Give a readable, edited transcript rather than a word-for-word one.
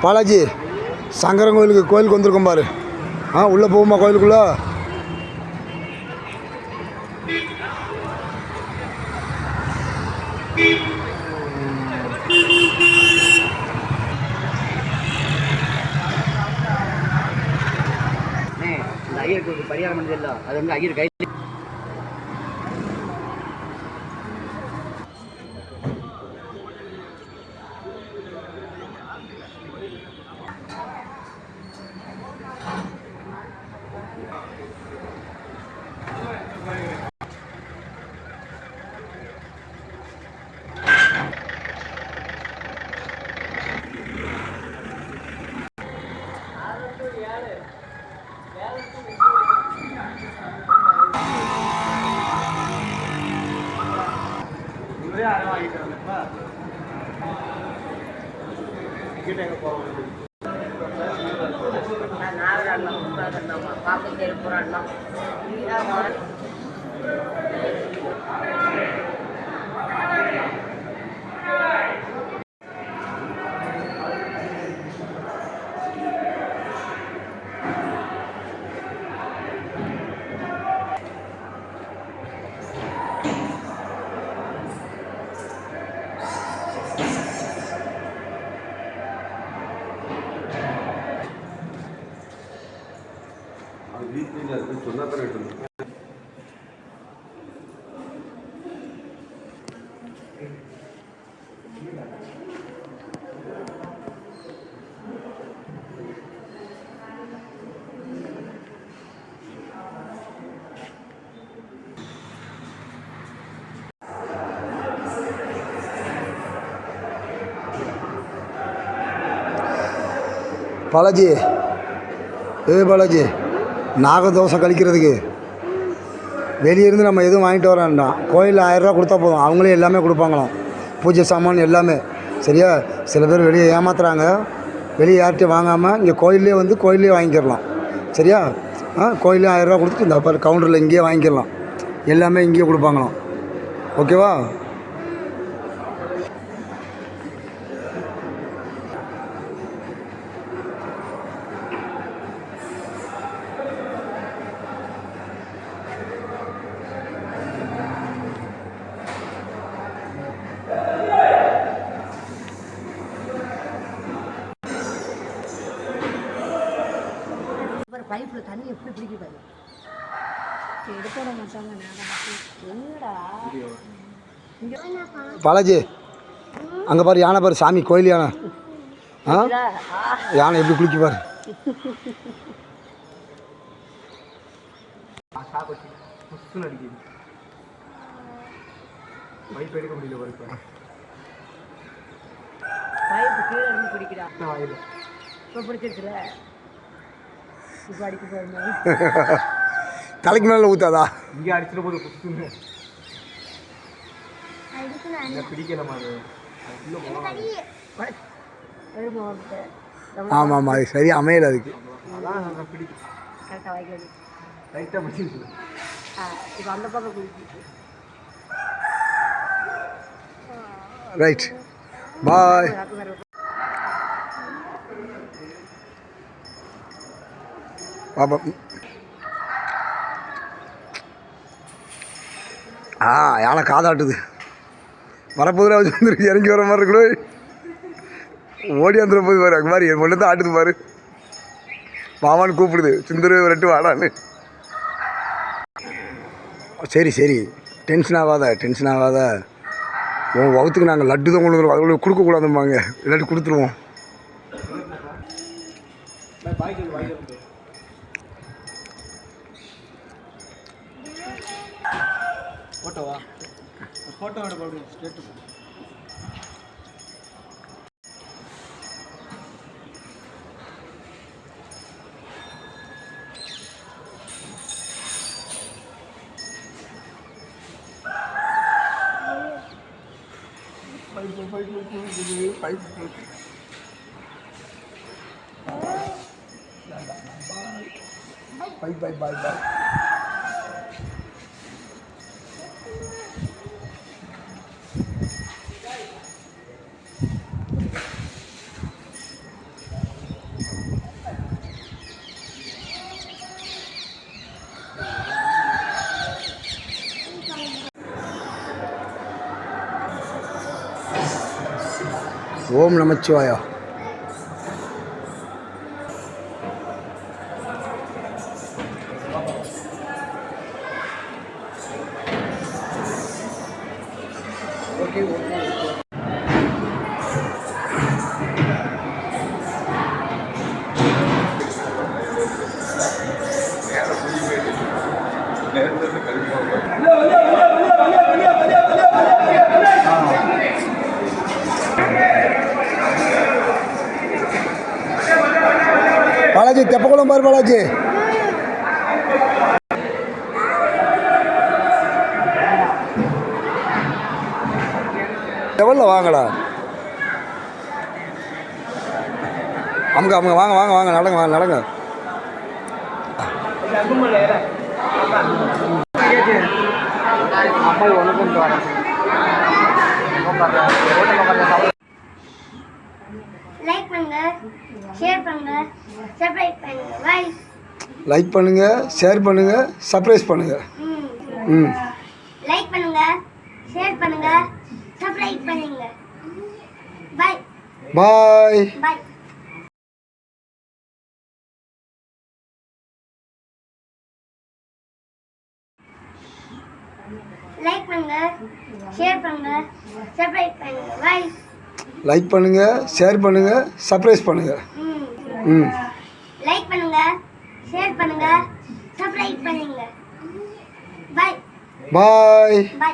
பாலாஜி சங்கரன் கோயிலுக்கு வந்திருக்கோம் பாரு. உள்ளே போகுமா கோயிலுக்குள்ளே? இந்த ஐயருக்கு பரிகாரம் பண்ணது இல்லை, அது வந்து ஐயர் கை பாலாஜி பாலாஜி நாகதோஷை கழிக்கிறதுக்கு வெளியே இருந்து நம்ம எதுவும் வாங்கிட்டு வர வேண்டாம். கோயிலில் 1000 ரூபா கொடுத்தா போதும், அவங்களே எல்லாமே கொடுப்பாங்களாம், பூஜை சாமான் எல்லாமே. சரியா? சில பேர் வெளியே ஏமாத்துறாங்க, வெளியே யார்கிட்டையும் வாங்காமல் இங்கே கோயிலே வாங்கிக்கிடலாம். சரியா? கோயிலே 1000 ரூபா கொடுத்துட்டு இந்த பாரு கவுண்டரில் இங்கேயே வாங்கிக்கிடலாம், எல்லாமே இங்கேயே கொடுப்பாங்களாம். ஓகேவா? பைப்பில் தண்ணி எப்படி பிடிக்கிறாரு எடுப்பட மாட்டாங்க. பாலாஜி அங்கே பாரு, யானை பாரு, சாமி கோயில் யானை. யானை எப்படி குளிக்க பாரு. பைப் எடுக்க முடியல, பைப்பு கீழே இருந்து பிடிக்கிறா. இப்போ பிடிச்சிருச்சுல, இப்போ அடிக்க போயிருந்தோம். தலைக்கு மேலே ஊற்றாதா? இங்கே அடிச்சிட போது புத்துன்னு பிடிக்கல மாதிரி. ஆமாம் ஆமாம், அது சரியாக அமையலை அதுக்கு. கரெக்டாக வாய்க்காது லைட்டாக பிடிச்சிருக்கு. இப்போ அந்த பக்கம் பிடிச்சி. ரைட், பாய். பாப்பா யானை காதாட்டுது. வரப்போதில் வச்சு வந்துருக்கு, இறங்கி வர மாதிரி இருக்கணும். ஓடி வந்துட போது பாரு, அங்கே மாதிரி என் பொண்ணு தான் ஆட்டுது பாரு. மாமான்னு கூப்பிடுது, சுந்தரு விரட்டு வாடான்னு. சரி சரி, டென்ஷன் ஆகாத. உன் வகுத்துக்கு நாங்கள் லட்டு தான் கொடுக்குறோம், அதுக்குள்ள கொடுக்கக்கூடாதும்பாங்க, இல்லாட்டி கொடுத்துருவோம். ஃபோட்டோவா? ஃபோட்டோவோட போடுங்க, ஸ்டேட்டு Bye. ஓம் நமச்சிவாயா. பாலாஜி தெப்பக்குளம் பாரு பாலாஜி. எவ்வளோ வாங்கடா அமுங்க அமுங்க வாங்க வாங்க வாங்க நடங்க வாங்க நடங்க. அம்மா ஒன்று கொண்டு வரேன். லைக் பண்ணுங்க, ஷேர் பண்ணுங்க, சப்ஸ்கிரைப் பண்ணுங்க. பை. லைக் பண்ணுங்க, ஷேர் பண்ணுங்க, சர்ப்ரைஸ் பண்ணுங்க. ம் லைக் பண்ணுங்க, ஷேர் பண்ணுங்க, சப்ஸ்கிரைப் பண்ணுங்க. பை. பாய். பை. லைக் பண்ணுங்க, ஷேர் பண்ணுங்க, சப்ஸ்கிரைப் பண்ணுங்க. பை. லைக் பண்ணுங்க, ஷேர் பண்ணுங்க, சர்ப்ரைஸ் பண்ணுங்க. ம் லைக் பண்ணுங்க, ஷேர் பண்ணுங்க, சப்ஸ்கிரைப் பண்ணுங்க. பை. பாய். பை.